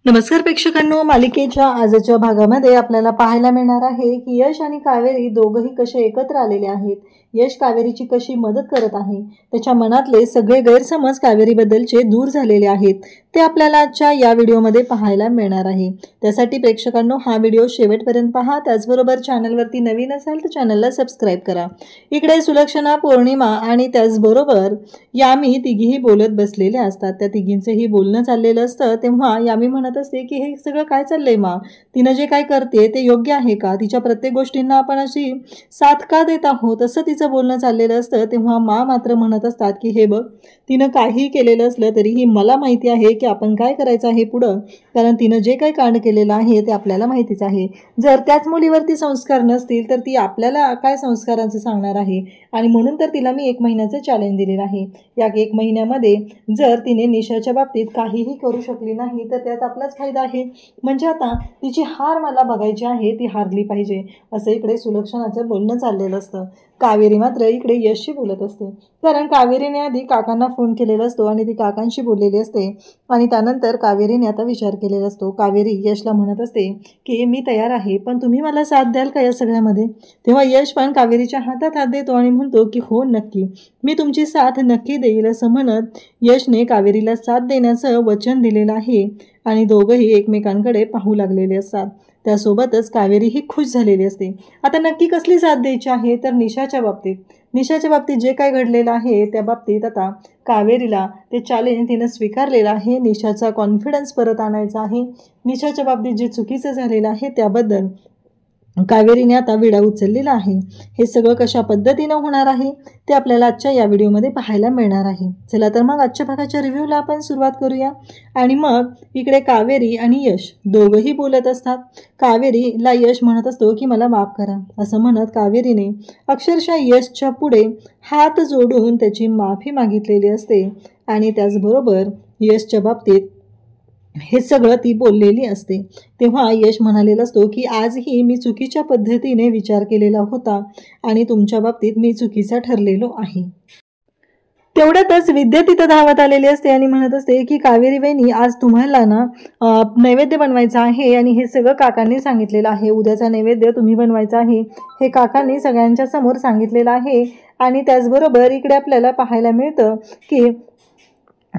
नमस्कार प्रेक्षकांनो, मालिकेच्या आजच्या भागामध्ये आपल्याला पाहायला मिळणार आहे की यश आणि कावेरी दोघंही कसे एकत्र आलेले आहेत. यश कावेरीची कशी मदत करत आहे, त्याच्या मनातले सगळे गैरसमज कावेरीबद्दलचे दूर झालेले आहेत, ते आपल्याला आजच्या या व्हिडिओमध्ये पाहायला मिळणार आहे. त्यासाठी प्रेक्षकांनो हा व्हिडिओ शेवटपर्यंत पहा. त्याचबरोबर चॅनलवरती नवीन असाल तर चॅनलला सबस्क्राईब करा. इकडे सुलक्षणा, पौर्णिमा आणि त्याचबरोबर यामी तिघीही बोलत बसलेले असतात. त्या तिघींचंही बोलणं चाललेलं असतं. तेव्हा यामी म्हणत असते की हे सगळं काय चाललंय मा, तिनं जे काय करते ते योग्य आहे का, तिच्या प्रत्येक गोष्टींना आपण अशी साथ का देत आहोत, असं तिचं बोलणं चाललेलं असतं. तेव्हा मा मात्र म्हणत असतात की हे बघ, तिनं काहीही केलेलं असलं तरीही मला माहिती आहे की आपण काय करायचं आहे पुढं, कारण तिनं जे काही कांड केलेलं आहे ते आपल्याला माहितीच आहे. जर त्याच मुलीवरती संस्कार नसतील तर ती आपल्याला काय संस्कारांचं सांगणार आहे, आणि म्हणून तर तिला मी 1 महिन्याचं चॅलेंज दिलेलं आहे. या 1 महिन्यामध्ये जर तिने निशाच्या बाबतीत काहीही करू शकली नाही तर त्यात आपलाच फायदा आहे. म्हणजे आता तिची हार मला बघायची आहे, ती हारली पाहिजे, असं इकडे सुलक्षणाचं बोलणं चाललेलं असतं. कावेरी मात्र इकडे यशशी बोलत असते, कारण कावेरीने आधी काकांना फोन केलेला असतो आणि ती काकांशी बोललेली असते, आणि त्यानंतर कावेरीने आता विचार केलेला असतो. कावेरी यशला म्हणत असते की मी तयार आहे, पण तुम्ही मला साथ द्याल का या सगळ्यामध्ये. तेव्हा यश पण कावेरीच्या हातात हात देतो आणि म्हणतो की हो नक्की, मी तुमची साथ नक्की देईल, असं म्हणत यशने कावेरीला साथ देण्याचं वचन दिलेलं आहे. आणि दोघंही एकमेकांकडे पाहू लागलेले असतात. त्यासोबतच कावेरी ही खुश झालेली असते. आता नक्की कसली साथ द्यायची आहे, तर निशाच्या बाबतीत जे काय घडलेलं आहे त्या बाबतीत आता कावेरीला ते चॅलेंज तिनं स्वीकारलेलं आहे. निशाचा कॉन्फिडन्स परत आणायचा आहे. निशाच्या बाबतीत जे चुकीचं झालेलं आहे त्याबद्दल कावेरीने आता विडा उचललेला आहे. हे सगळं कशा पद्धतीनं होणार आहे ते आपल्याला आजच्या या व्हिडिओमध्ये पाहायला मिळणार आहे. चला तर मग आजच्या भागाच्या रिव्ह्यूला आपण सुरुवात करूया. आणि मग इकडे कावेरी आणि यश दोघंही बोलत असतात. कावेरीला यश म्हणत असतो की मला माफ करा, असं म्हणत कावेरीने अक्षरशः यशच्या पुढे हात जोडून त्याची माफी मागितलेली असते. आणि त्याचबरोबर यशच्या बाबतीत हे सगळं ती बोललेली असते. तेव्हा यश म्हणालेला असतो की आजही मी चुकीच्या पद्धतीने विचार केलेला होता आणि तुमच्या बाबतीत मी चुकीचा ठरलेलो आहे. तेवढ्यातच विद्या तिथं धावत आलेली असते आणि म्हणत असते की कावेरी वहिनी, आज तुम्हाला ना नैवेद्य बनवायचा आहे आणि हे सगळं काकांनी सांगितलेलं आहे. उद्याचा नैवेद्य तुम्ही बनवायचा आहे, हे काकांनी सगळ्यांच्या समोर सांगितलेलं आहे. आणि त्याचबरोबर इकडे आपल्याला पाहायला मिळतं की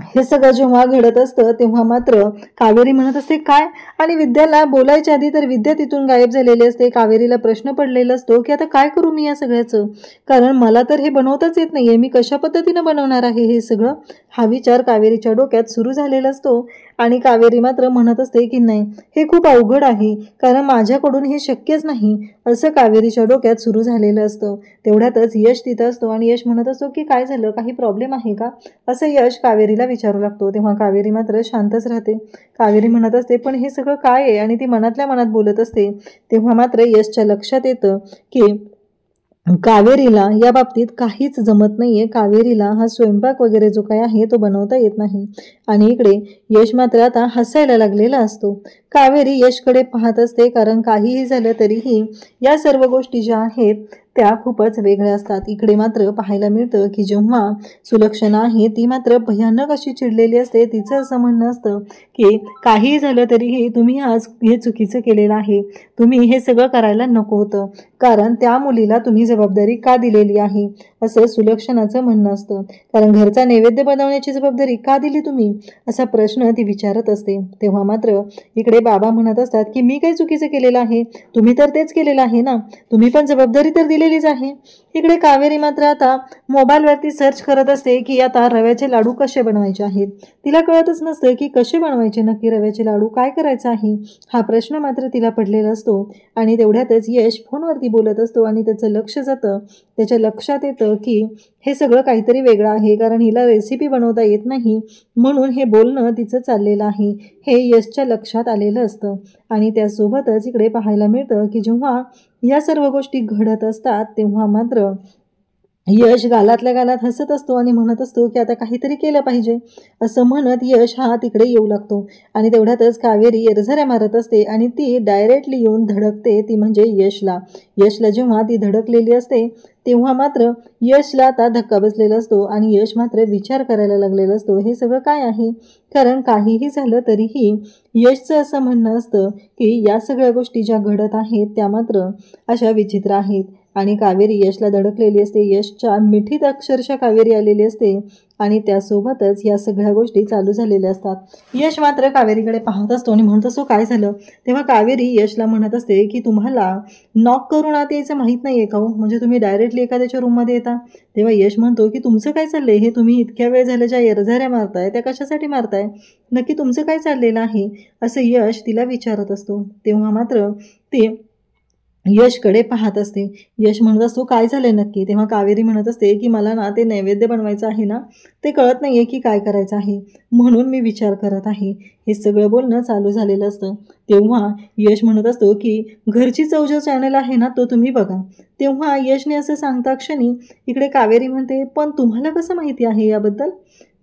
हे सगळं जेव्हा घडत असतं तेव्हा मात्र कावेरी म्हणत असते काय, आणि विद्याला बोलायच्या आधी तर विद्या तिथून गायब झालेली असते. कावेरीला प्रश्न पडलेला असतो की आता काय करू मी या सगळ्याचं, कारण मला तर हे बनवताच येत नाहीये, मी कशा पद्धतीनं बनवणार आहे हे सगळं, हा विचार कावेरीच्या डोक्यात सुरू झालेला असतो. आणि कावेरी मात्र म्हणत असते की नाही, हे खूप अवघड आहे, कारण माझ्याकडून हे शक्यच नाही, असं कावेरीच्या डोक्यात सुरू झालेलं असतं. तेवढ्यातच यश तिथं असतो आणि यश म्हणत असतो की काय झालं, काही प्रॉब्लेम आहे का, असं यश कावेरीला विचारू लागतो. तेव्हा कावेरी मात्र शांतच राहते. कावेरी म्हणत असते पण हे सगळं काय आहे, आणि ती मनातल्या मनात बोलत असते. तेव्हा मात्र यशच्या लक्षात येतं की कावेरीला या बाबतीत काहीच जमत नाहीये. कावेरीला हा स्वयंपाक वगैरे जो काय आहे तो बनवता येत नाही. आणि इकडे यश मात्र आता हसायला लागलेला असतो. कावेरी यशकडे पाहत असते, कारण काहीही झालं तरीही या सर्व गोष्टी ज्या आहेत त्या खूपच वेगळ्या असतात. इकडे मात्र पाहायला मिळतं की जेव्हा सुलक्षणा आहे ती मात्र भयानक अशी चिडलेली असते. तिचं असं म्हणणं असतं की काही झालं तरीही तुम्ही आज हे चुकीचं केलेलं आहे, तुम्ही हे सगळं करायला नको होतं, कारण त्या मुलीला तुम्ही जबाबदारी का दिलेली आहे, असं सुलक्षणाचं म्हणणं असतं. कारण घरचा नैवेद्य बनवण्याची जबाबदारी का दिली तुम्ही, असा प्रश्न ती विचारत असते. तेव्हा मात्र इकडे बाबा म्हणत असतात की मी काही चुकीचं केलेलं आहे, तुम्ही तर तेच केलेलं आहे ना, तुम्ही पण जबाबदारी तर दिलेलीच आहे. इकडे कावेरी मात्र आता मोबाईलवरती सर्च करत असते की आता रव्याचे लाडू कसे बनवायचे आहेत. तिला कळतच नसतं की कसे बनवायचे नक्की रव्याचे लाडू, काय करायचं आहे, हा प्रश्न मात्र तिला पडलेला असतो. आणि तेवढ्यातच यश फोनवरती बोलत असतो आणि त्याचं लक्ष जातं. त्याच्या लक्षात येतं की हे सगळं काहीतरी वेगळं आहे, कारण हिला रेसिपी बनवता येत नाही, म्हणून हे बोलणं तिचं चाललेलं आहे, हे यशच्या लक्षात आलेलं असतं. आणि त्यासोबतच इकडे पाहायला मिळतं की जेव्हा या सर्व गोष्टी घडत असतात तेव्हा मात्र यश गालातल्या गालात हसत असतो आणि म्हणत असतो की आता काहीतरी केलं पाहिजे, असं म्हणत यश हा तिकडे येऊ लागतो. आणि तेवढ्यातच कावेरी एरझऱ्या मारत असते आणि ती डायरेक्टली येऊन धडकते, ती म्हणजे यशला. जेव्हा ती धडकलेली असते तेव्हा मात्र यशला आता धक्का बसलेला असतो आणि यश मात्र विचार करायला लागलेला असतो, हे सगळं काय आहे. कारण काहीही झालं तरीही यशचं असं म्हणणं असतं की या सगळ्या गोष्टी ज्या घडत आहेत त्या मात्र अशा विचित्र आहेत. आणि कावेरी यशला धडकलेली असते, यशच्या मिठीत अक्षरशः कावेरी आलेली असते आणि त्यासोबतच या सगळ्या गोष्टी चालू झालेल्या असतात. यश मात्र कावेरीकडे पाहत असतो आणि म्हणत असतो, काय झालं. तेव्हा कावेरी यशला म्हणत असते की तुम्हाला नॉक करून आत यायचं माहीत नाही आहे का हो, म्हणजे तुम्ही डायरेक्टली एखाद्याच्या रूममध्ये येता. तेव्हा यश म्हणतो की तुमचं काय चाललंय, हे तुम्ही इतक्या वेळ झाल्या ज्या एरझाऱ्या मारताय त्या कशासाठी मारताय, नक्की तुमचं काय चाललेलं आहे, असं यश तिला विचारत असतो. तेव्हा मात्र ते यशकडे पाहत असते. यश म्हणत असतो, काय झालंय नक्की. तेव्हा कावेरी म्हणत असते की मला ना ते नैवेद्य बनवायचं आहे ना, ते कळत नाहीये की काय करायचं आहे, म्हणून मी विचार करत आहे. हे सगळं बोलणं चालू झालेलं असतं. तेव्हा यश म्हणत असतो की घरची चव जो चॅनल आहे ना तो तुम्ही बघा. तेव्हा यशने असं सांगता क्षणी इकडे कावेरी म्हणते, पण तुम्हाला कसं माहिती आहे याबद्दल,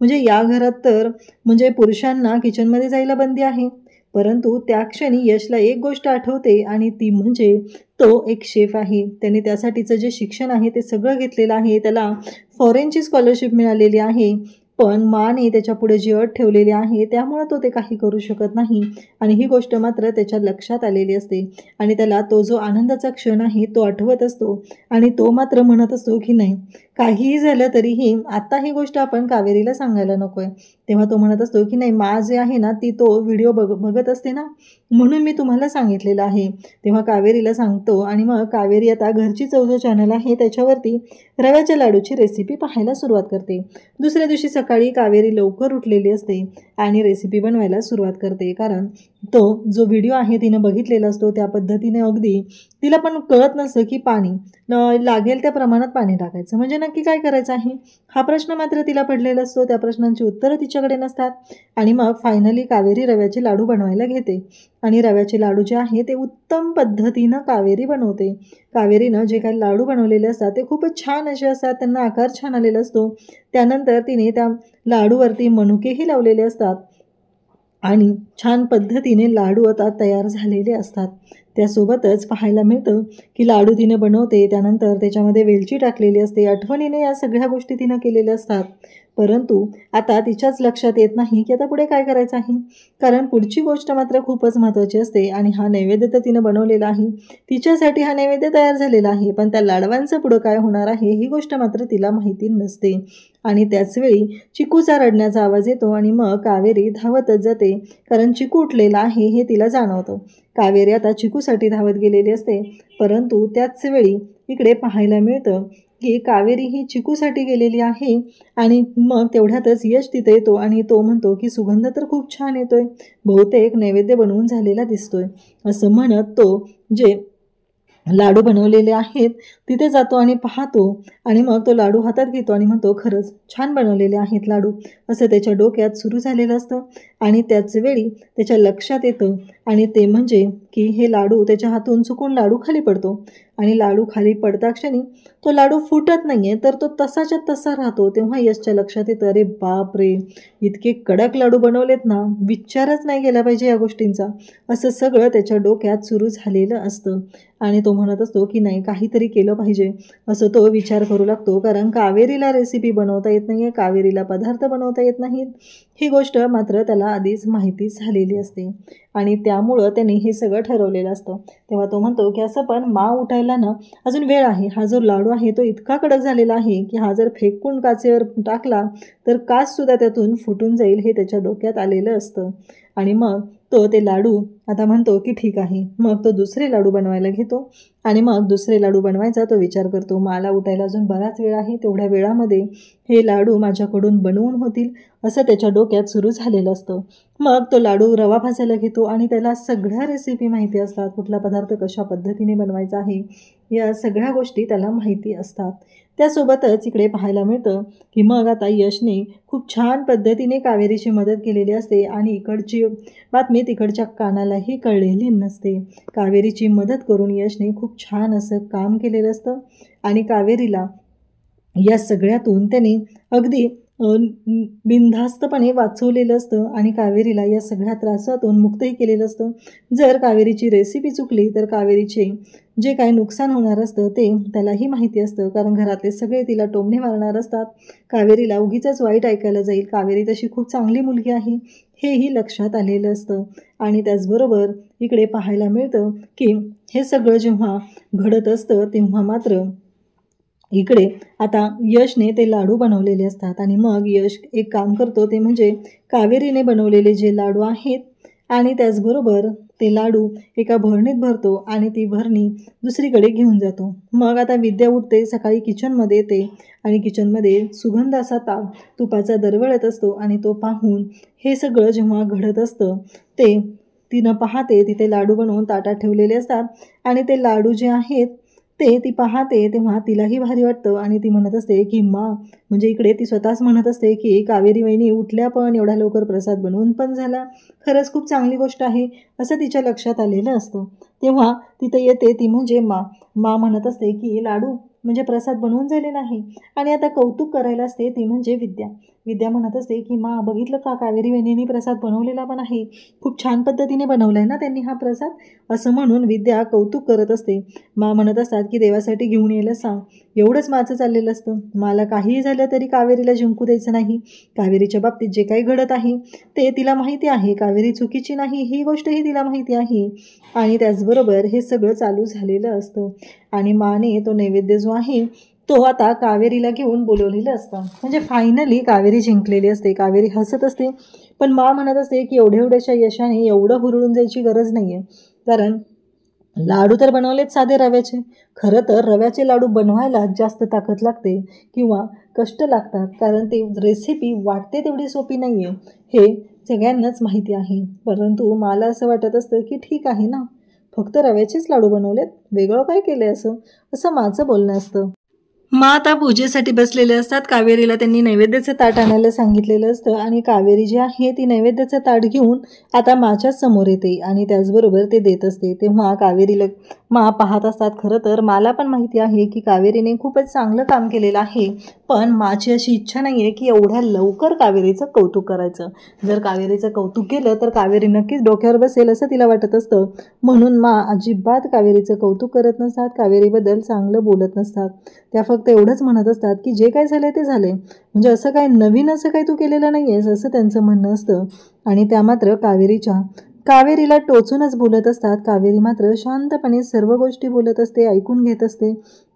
म्हणजे या घरात तर म्हणजे पुरुषांना किचनमध्ये जायला बंदी आहे. परंतु त्या क्षणी यशला एक गोष्ट आठवते आणि ती म्हणजे तो एक शेफ आहे. त्याने त्यासाठीचं जे शिक्षण आहे ते सगळं घेतलेलं आहे. त्याला फॉरेनची स्कॉलरशिप मिळालेली आहे. पण माने त्याच्यापुढे जी अट ठेवलेली आहे त्यामुळे तो ते काही करू शकत नाही. आणि ही गोष्ट मात्र त्याच्या लक्षात आलेली असते आणि त्याला तो जो आनंदाचा क्षण आहे तो आठवत असतो. आणि तो मात्र म्हणत असतो की नाही, काहीही झालं तरीही आता ही गोष्ट आपण कावेरीला सांगायला नको आहे. तेव्हा तो म्हणत असतो की नाही, मा जे आहे ना ती तो व्हिडिओ बघत असते ना, म्हणून मी तुम्हाला सांगितलेलं आहे. तेव्हा कावेरीला सांगतो आणि मग कावेरी आता घरची चव जो चॅनल आहे त्याच्यावरती रव्याच्या लाडूची रेसिपी पाहायला सुरुवात करते. दुसऱ्या दिवशी सकाळी कावेरी लवकर उठलेली असते आणि रेसिपी बनवायला सुरुवात करते. कारण तो जो व्हिडिओ आहे तिनं बघितलेला असतो त्या पद्धतीने अगदी तिला पण कळत नसतं की पाणी लागेल त्या प्रमाणात पाणी टाकायचं म्हणजे नक्की काय करायचं आहे, हा प्रश्न मात्र तिला पडलेला असतो. त्या प्रश्नांची उत्तरं तिच्याकडे नसतात. आणि मग फायनली कावेरी रव्याचे लाडू बनवायला घेते आणि रव्याचे लाडू जे आहे ते उत्तम पद्धतीनं कावेरी बनवते. कावेरीनं जे काही लाडू बनवलेले असतात ते खूपच छान असे असतात, त्यांना आकार छान आलेला असतो. त्यानंतर तिने त्या लाडूवरती मनुकेही लावलेले असतात आणि छान पद्धतीने लाडू आता तयार झालेले असतात. त्यासोबतच पाहायला मिळतं की लाडू तिने बनवते, त्यानंतर त्याच्यामध्ये वेलची टाकलेली असते. आठवणीने या सगळ्या गोष्टी तिनं केलेल्या असतात. परंतु आता तिच्याच लक्षात येत नाही की आता पुढे काय करायचं आहे. कारण पुढची गोष्ट मात्र खूपच महत्त्वाची असते आणि हा नैवेद्य तर तिनं बनवलेला आहे, तिच्यासाठी हा नैवेद्य तयार झालेला आहे. पण त्या लाडवांचं पुढं काय होणार आहे ही गोष्ट मात्र तिला माहिती नसते. आणि त्याचवेळी चिकूचा रडण्याचा आवाज येतो आणि मग कावेरी धावतच जाते, कारण चिकू उठलेला आहे हे तिला जाणवतं. कावेरी आता चिकूसाठी धावत गेलेली असते. परंतु त्याच वेळी इकडे पाहायला मिळतं की कावेरी ही चिकूसाठी गेलेली आहे. आणि मग तेवढ्यातच यश तिथे येतो आणि तो म्हणतो की सुगंध तर खूप छान येतोय, बहुतेक नैवेद्य बनवून झालेला दिसतोय. असं म्हणत तो जे लाडू बनवलेले आहेत तिथे जातो आणि पाहतो आणि मग तो लाडू हातात घेतो आणि म्हणतो, खरंच छान बनवलेले आहेत लाडू, असं त्याच्या डोक्यात सुरू झालेलं असतं. आणि त्याच वेळी त्याच्या लक्षात येतं आणि ते म्हणजे की हे लाडू त्याच्या हातून चुकून लाडू खाली पडतो आणि लाडू खाली पडता क्षणी तो लाडू फुटत नाहीये, तर तो तसाच्या तसा राहतो. तेव्हा यशच्या लक्षात येतं, अरे बाप रे, इतके कडक लाडू बनवलेत ना, विचारच नाही केला पाहिजे या गोष्टींचा, असं सगळं त्याच्या डोक्यात सुरू झालेलं असतं. आणि तो म्हणत असतो की नाही, काहीतरी केलं पाहिजे, असं तो विचार करू लागतो. कारण कावेरीला रेसिपी बनवता येत नाही आहे, कावेरीला पदार्थ बनवता येत नाहीत, ही गोष्ट मात्र त्याला आधीच माहिती झालेली असते आणि त्यामुळं त्याने हे सगळं ठरवलेलं असतं. तेव्हा तो म्हणतो की असं पण माव उठायला ना अजून वेळ आहे, हा जो लाडू आहे तो इतका कडक झालेला आहे की हा जर फेकून काचेवर टाकला तर काचसुद्धा त्यातून फुटून जाईल, हे त्याच्या डोक्यात आलेलं असतं. आणि मग तो ते लाडू आता म्हणतो की ठीक आहे. मग तो दुसरे लाडू बनवायला घेतो आणि मग दुसरे लाडू बनवायचा तो विचार करतो, मला उठायला अजून बराच वेळ आहे, तेवढ्या वेळामध्ये हे लाडू माझ्याकडून बनवून होतील, असं त्याच्या डोक्यात सुरू झालेलं असतं. मग तो लाडू रवा भाजायला घेतो आणि त्याला सगळ्या रेसिपी माहिती असतात, कुठला पदार्थ कशा पद्धतीने बनवायचा आहे या सगळ्या गोष्टी त्याला माहिती असतात. त्यासोबतच इकडे पाहायला मिळतं की मग आता यशने खूप छान पद्धतीने कावेरीची मदत केलेली असते आणि इकडची बातमी तिकडच्या कानालाही कळलेली नसते. कावेरीची मदत करून यशने खूप छान असं काम केलेलं असतं आणि कावेरीला या सगळ्यातून त्याने अगदी बिनधास्तपणे वाचवलेलं असतं आणि कावेरीला या सगळ्या त्रासातून मुक्तही केलेलं असतं. जर कावेरीची रेसिपी चुकली तर कावेरीचे जे काही नुकसान होणार असतं ते त्यालाही माहिती असतं, कारण घरातले सगळे तिला टोमणे मारणार असतात. कावेरीला उगीचच वाईट ऐकायला जाईल. कावेरी तशी खूप चांगली मुलगी आहे हेही लक्षात आलेलं असतं. आणि त्याचबरोबर इकडे पाहायला मिळतं की हे सगळं जेव्हा घडत असतं तेव्हा मात्र इकडे आता यशने ते लाडू बनवलेले असतात आणि मग यश एक काम करतो, ते म्हणजे कावेरीने बनवलेले जे लाडू आहेत आणि त्याचबरोबर ते लाडू एका भरणीत भरतो आणि ती भरणी दुसरीकडे घेऊन जातो. मग आता विद्या उठते, सकाळी किचनमध्ये येते आणि किचनमध्ये सुगंध असा तुपाचा दरवळत असतो आणि तो पाहून हे सगळं जेव्हा घडत असतं ते तिनं पाहते. तिथे लाडू बनवून ताटात ठेवलेले असतात आणि ते लाडू जे आहेत ते ती पाहते तेव्हा तिलाही भारी वाटतं आणि ती म्हणत असते की म्हणजे इकडे ती स्वतःच म्हणत असते की कावेरी वहिनी उठल्या पण, एवढा लवकर प्रसाद बनवून पण झाला, खरंच खूप चांगली गोष्ट आहे असं तिच्या लक्षात आलेलं असतं. तेव्हा तिथं येते ती म्हणजे म्हणत असते की लाडू म्हणजे प्रसाद बनवून झालेला आहे आणि आता कौतुक करायला असते ती म्हणजे विद्या म्हणत असते की बघितलं का, कावेरी वहिनींनी प्रसाद बनवलेला पण आहे, खूप छान पद्धतीने बनवलाय ना त्यांनी हा प्रसाद, असं म्हणून विद्या कौतुक करत असते. म्हणत असतात की देवासाठी घेऊन यायला सांग, एवढंच माझं चाललेलं असतं. मला काहीही झालं तरी कावेरीला जिंकू द्यायचं नाही. कावेरीच्या बाबतीत जे काही घडत आहे ते तिला माहिती आहे, कावेरी चुकीची नाही ही गोष्टही तिला माहिती आहे. आणि त्याचबरोबर हे सगळं चालू झालेलं असतं आणि माने तो नैवेद्य जो आहे तो आता कावेरीला घेऊन बोलवलेलं असतं. म्हणजे फायनली कावेरी जिंकलेली असते. कावेरी हसत असते, पण म्हणत असते की एवढ्याशा यशाने एवढं हुरळून जायची गरज नाही आहे, कारण लाडू तर बनवलेत साधे रव्याचे. खरं तर रव्याचे लाडू बनवायला जास्त ताकद लागते किंवा कष्ट लागतात, कारण ते रेसिपी वाटते तेवढी सोपी नाही आहे हे सगळ्यांनाच माहिती आहे. परंतु मला असं वाटत असतं की ठीक आहे ना, फक्त रव्याचेच लाडू बनवलेत, वेगळं काय केलं असं माझं बोलणं असतं. आता पूजेसाठी बसलेले असतात. कावेरीला त्यांनी नैवेद्याचं ताट आणायला सांगितलेलं असतं आणि कावेरी जी आहे ती नैवेद्याचं ताट घेऊन आता माझ्याच समोर येते आणि त्याचबरोबर ते देत असते. तेव्हा कावेरीला पाहत असतात. खरं तर मला पण माहिती आहे की कावेरीने खूपच चांगलं काम केलेलं आहे, पण माझी अशी इच्छा नाही आहे की एवढ्या लवकर कावेरीचं कौतुक करायचं. जर कावेरीचं कौतुक केलं तर कावेरी नक्कीच डोक्यावर बसेल असं तिला वाटत असतं, म्हणून अजिबात कावेरीचं कौतुक करत नसतात, कावेरीबद्दल चांगलं बोलत नसतात. त्या फक्त एवढंच म्हणत असतात की जे काय झालंय ते झालंय, म्हणजे असं काय नवीन असं काही तू केलेलं नाही आहेस असं त्यांचं म्हणणं असतं. आणि त्या मात्र कावेरीला टोचूनच बोलत असतात. कावेरी मात्र शांतपणे सर्व गोष्टी बोलत असते, ऐकून घेत असते.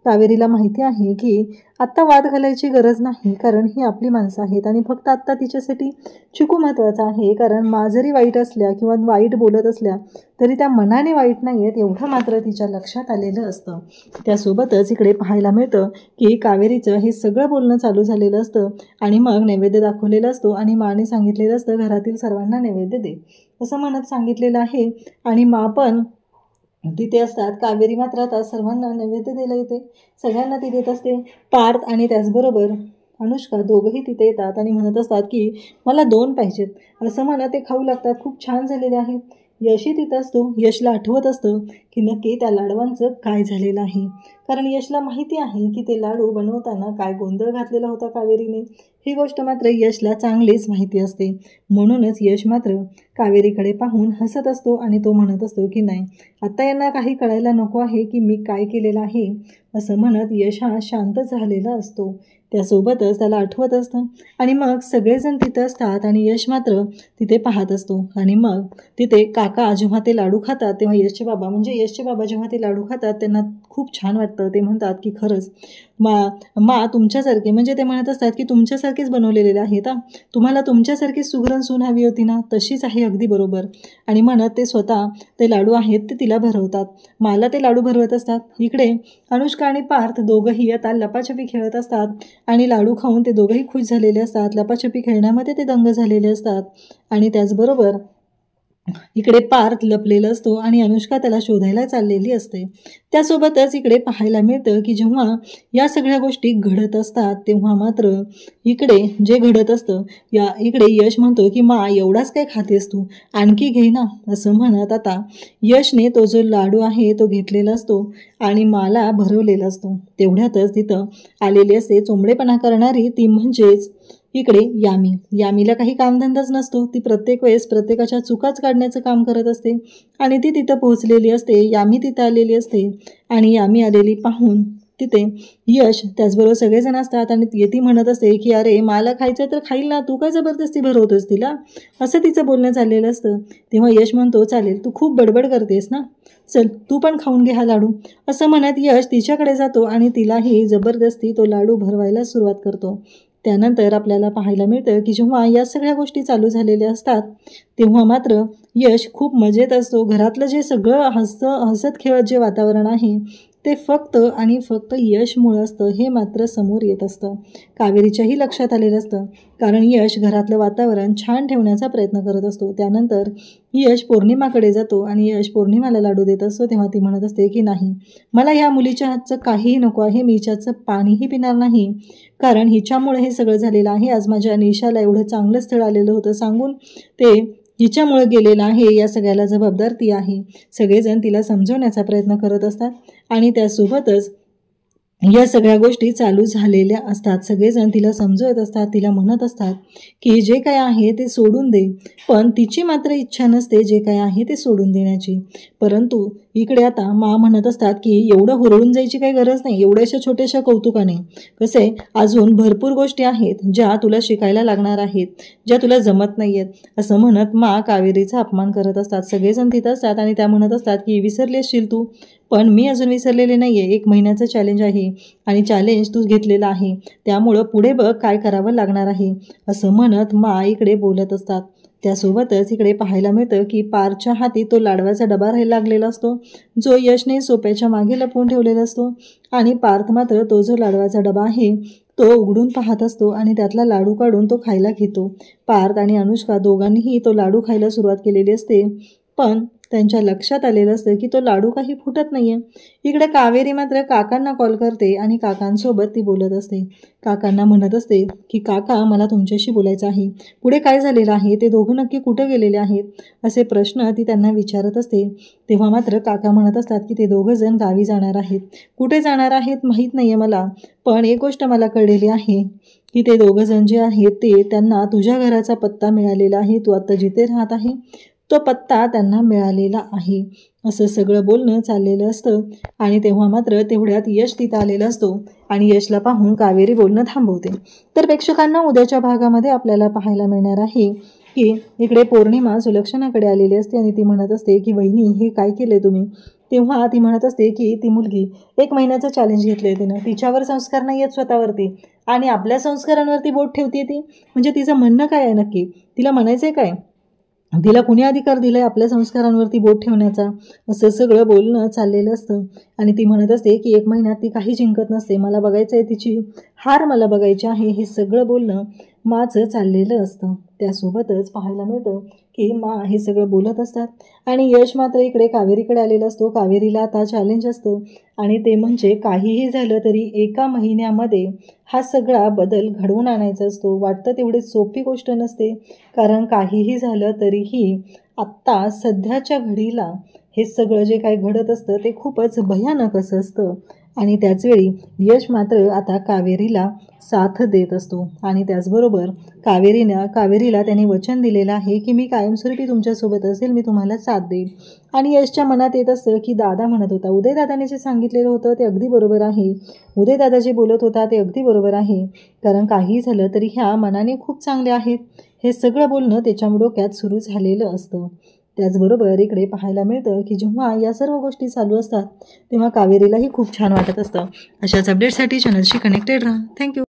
कावेरीला माहिती आहे की आत्ता वाद घालायची गरज नाही, कारण ही आपली माणसं आहेत आणि फक्त आत्ता तिच्यासाठी चिकू महत्त्वाचा आहे, कारण जरी वाईट असल्या किंवा वाईट बोलत असल्या तरी त्या मनाने वाईट नाही आहेत एवढं मात्र तिच्या लक्षात आलेलं असतं. त्यासोबतच इकडे पाहायला मिळतं की कावेरीचं हे सगळं बोलणं चालू झालेलं असतं आणि मग नैवेद्य दाखवलेला असतो आणि माने सांगितलेलं असतं घरातील सर्वांना नैवेद्य दे असं म्हणत सांगितलेलं आहे. आणि पण तिथे असतात. कावेरी मात्र आता सर्वांना नैवेद्य द्यायला येते, सगळ्यांना ती देत असते. पार्थ आणि त्याचबरोबर अनुष्का दोघंही तिथे येतात आणि म्हणत असतात की मला 2 पाहिजेत असं म्हणत ते खाऊ लागतात. खूप छान झालेले आहेत. यशही तिथं असतो. यशला आठवत असतं की नक्की त्या लाडवांचं काय झालेलं आहे, कारण यशला माहिती आहे की ते लाडू बनवताना काय गोंधळ घातलेला होता कावेरीने. ही गोष्ट मात्र यशला चांगलीच माहिती असते, म्हणूनच यश मात्र कावेरीकडे पाहून हसत असतो आणि तो म्हणत असतो की नाही, आता यांना काही कळायला नको आहे की मी काय केलेलं आहे असं म्हणत यश हा शांत झालेला असतो. त्यासोबतच त्याला आठवत असतं आणि मग सगळेजण तिथं असतात आणि यश मात्र तिथे पाहत असतो. आणि मग तिथे काका जेव्हा ते लाडू खातात तेव्हा यशचे बाबा जेव्हा ते लाडू खातात त्यांना खूप छान वाटतं. ते म्हणतात की खरंच तुमच्यासारखे, म्हणजे ते म्हणत असतात की तुमच्यासारखेच बनवलेले आहेत, तुम्हाला तुमच्यासारखीच सुगरण सून हवी होती ना, तशीच आहे अगदी बरोबर. आणि म्हणत ते स्वतः ते लाडू आहेत ते तिला भरवतात. मला ते लाडू भरवत असतात. इकडे अनुष्का आणि पार्थ दोघंही आता लपाछपी खेळत असतात आणि लाडू खाऊन ते दोघंही खुश झालेले असतात. लपाछपी खेळण्यामध्ये ते दंग झालेले असतात आणि त्याचबरोबर इकडे पार्थ लपलेला असतो आणि अनुष्का त्याला शोधायला चाललेली असते. त्यासोबतच इकडे पाहायला मिळतं की जेव्हा या सगळ्या गोष्टी घडत असतात तेव्हा मात्र इकडे जे घडत असतं इकडे यश म्हणतो की एवढाच काय खातेस तू, आणखी घे ना असं म्हणत आता यशने तो जो लाडू आहे तो घेतलेला असतो आणि मला भरवलेला असतो. तेवढ्यातच तिथं आलेली असते चोंबडेपणा करणारी ती, म्हणजेच इकडे यामीला काही कामधंदाच नसतो. ती प्रत्येक वेळेस प्रत्येकाच्या चुकाच काढण्याचं काम करत असते आणि ती तिथं पोहोचलेली असते. यामी तिथं आलेली असते आणि यामी आलेली पाहून तिथे यश त्याचबरोबर सगळेजण असतात आणि ती म्हणत असते की अरे मला खायचं तर खाईल ना, तू काय जबरदस्ती भरवतोस तिला, असं तिचं बोलणं चाललेलं असतं. तेव्हा यश म्हणतो चालेल, तू खूप बडबड करतेस ना, चल तू पण खाऊन घे हा लाडू, असं म्हणत यश तिच्याकडे जातो आणि तिलाही जबरदस्ती तो लाडू भरवायला सुरुवात करतो. त्यानंतर आपल्याला पाहायला मिळतं की जेव्हा या सगळ्या गोष्टी चालू झालेल्या असतात तेव्हा मात्र यश खूप मजेत असतो. घरातलं जे सगळं हसत खेळत जे वातावरण आहे ते फक्त आणि फक्त यशमुळं असतं हे मात्र समोर येत असतं. कावेरीच्याही लक्षात आलेलं असतं, कारण यश घरातलं वातावरण छान ठेवण्याचा प्रयत्न करत असतो. त्यानंतर यश पौर्णिमाकडे जातो आणि यश पौर्णिमाला लाडू देत असतो. तेव्हा ती म्हणत असते की नाही, मला ह्या मुलीच्या हातचं काहीही नको आहे, मी हिच्याचं पाणीही पिणार नाही, कारण हिच्यामुळे हे सगळं झालेलं आहे. आज माझ्या निशाला एवढं चांगलं स्थळ आलेलं होतं सांगून ते हिच्यामुळे गेलेलं आहे, या सगळ्याला जबाबदार ती आहे. सगळेजण तिला समजवण्याचा प्रयत्न करत असतात आणि त्यासोबतच या सगळ्या गोष्टी चालू झालेल्या असतात. सगळेजण तिला समजवत असतात, तिला म्हणत असतात की जे काय आहे ते सोडून दे, पण तिची मात्र इच्छा नसते जे काय आहे ते सोडून देण्याची. परंतु इकडे आता मा म्हणत असतात की एवढं हुरळून जायची काही गरज नाही, एवढ्याशा छोट्याशा कौतुकाने कसे अजून भरपूर गोष्टी आहेत ज्या तुला शिकायला लागणार आहेत, ज्या तुला जमत नाही आहेत, असं म्हणत मा कावेरीचा अपमान करत असतात. सगळेजण तिथं असतात आणि त्या म्हणत असतात की विसरली असशील तू, पण मी अजून विसरलेले नाही आहे. 1 महिन्याचं चॅलेंज आहे आणि चॅलेंज तू घेतलेलं आहे, त्यामुळं पुढे बघ काय करावं लागणार आहे, असं म्हणत मा इकडे बोलत असतात. त्यासोबतच इकडे पाहायला मिळतं की पारच्या हाती तो लाडवाचा डबा लागलेला असतो, जो यशने सोप्याच्या मागे लपवून ठेवलेला असतो. आणि पार्थ मात्र तो जो लाडवाचा डबा आहे तो उघडून पाहत असतो आणि त्यातला लाडू काढून तो खायला घेतो. पार्थ आणि अनुष्का दोघांनीही तो लाडू खायला सुरुवात केलेली असते, पण त्यांच्या लक्षात आलेलं असतं की तो लाडू काही फुटत नाही आहे. इकडे कावेरी मात्र काकांना कॉल करते आणि काकांसोबत ती बोलत असते. काकांना म्हणत असते की काका, मला तुमच्याशी बोलायचं आहे, पुढे काय झालेलं आहे, ते दोघं नक्की कुठं गेलेले आहेत, असे प्रश्न ती त्यांना विचारत असते. तेव्हा मात्र काका म्हणत असतात की ते दोघं जण गावी जाणार आहेत. कुठे जाणार आहेत माहीत नाही आहे मला, पण एक गोष्ट मला कळलेली आहे की ते दोघं जण जे आहेत ते त्यांना तुझ्या घराचा पत्ता मिळालेला आहे, तू आत्ता जिथे राहत आहे तो पत्ता त्यांना मिळालेला आहे, असं सगळं बोलणं चाललेलं असतं. आणि तेव्हा मात्र तेवढ्यात यश तिथं आलेला असतो आणि यशला पाहून कावेरी बोलणं थांबवते. तर प्रेक्षकांना उद्याच्या भागामध्ये आपल्याला पाहायला मिळणार आहे की इकडे पौर्णिमा सुलक्षणाकडे आलेली असते आणि ती म्हणत असते की वहिनी, हे काय केले तुम्ही. तेव्हा ती म्हणत असते की ती मुलगी 1 महिन्याचं चॅलेंज घेतलं आहे तिनं, तिच्यावर संस्कार नाही आहेत स्वतःवरती आणि आपल्या संस्कारांवरती बोट ठेवते ती, म्हणजे तिचं म्हणणं काय आहे नक्की, तिला म्हणायचं आहे काय, तिला कुणी अधिकार दिला आहे आपल्या संस्कारांवरती बोट ठेवण्याचा, असं सगळं बोलणं चाललेलं असतं. आणि ती म्हणत असते की 1 महिन्यात ती काही जिंकत नसते, मला बघायचं आहे तिची हार, मला बघायची आहे, हे सगळं बोलणं माचं चाललेलं असतं. त्यासोबतच पाहायला मिळतं की मा हे सगळं बोलत असतात आणि यश मात्र इकडे कावेरीकडे आलेला असतो. कावेरीला आता चॅलेंज असतं आणि ते म्हणजे काहीही झालं तरी 1 महिन्यामध्ये हा सगळा बदल घडवून आणायचा असतो. वाटतं तेवढी सोपी गोष्ट नसते, कारण काहीही झालं तरीही आत्ता सध्याच्या घडीला हे सगळं जे काही घडत असतं ते खूपच भयानक असं असतं. आणि त्याचवेळी यश मात्र आता कावेरीला साथ देत असतो आणि त्याचबरोबर कावेरीला त्याने वचन दिलेलं आहे की मी कायमस्वरूपी तुमच्यासोबत असेल, मी तुम्हाला साथ देईन. आणि यशच्या मनात येत असतं की दादा म्हणत होता, उदयदादाने जे सांगितलेलं होतं ते अगदी बरोबर आहे, उदयदादा जे बोलत होता ते अगदी बरोबर आहे, कारण काही झालं तरी ह्या मनाने खूप चांगले आहेत, हे सगळं बोलणं त्याच्या डोक्यात सुरू झालेलं असतं. त्याचबरोबर इकडे पाहायला मिळतं की जेव्हा या सर्व गोष्टी चालू असतात तेव्हा कावेरीलाही खूप छान वाटत असतं. अशाच अपडेटसाठी चॅनलशी कनेक्टेड राहा. थँक्यू.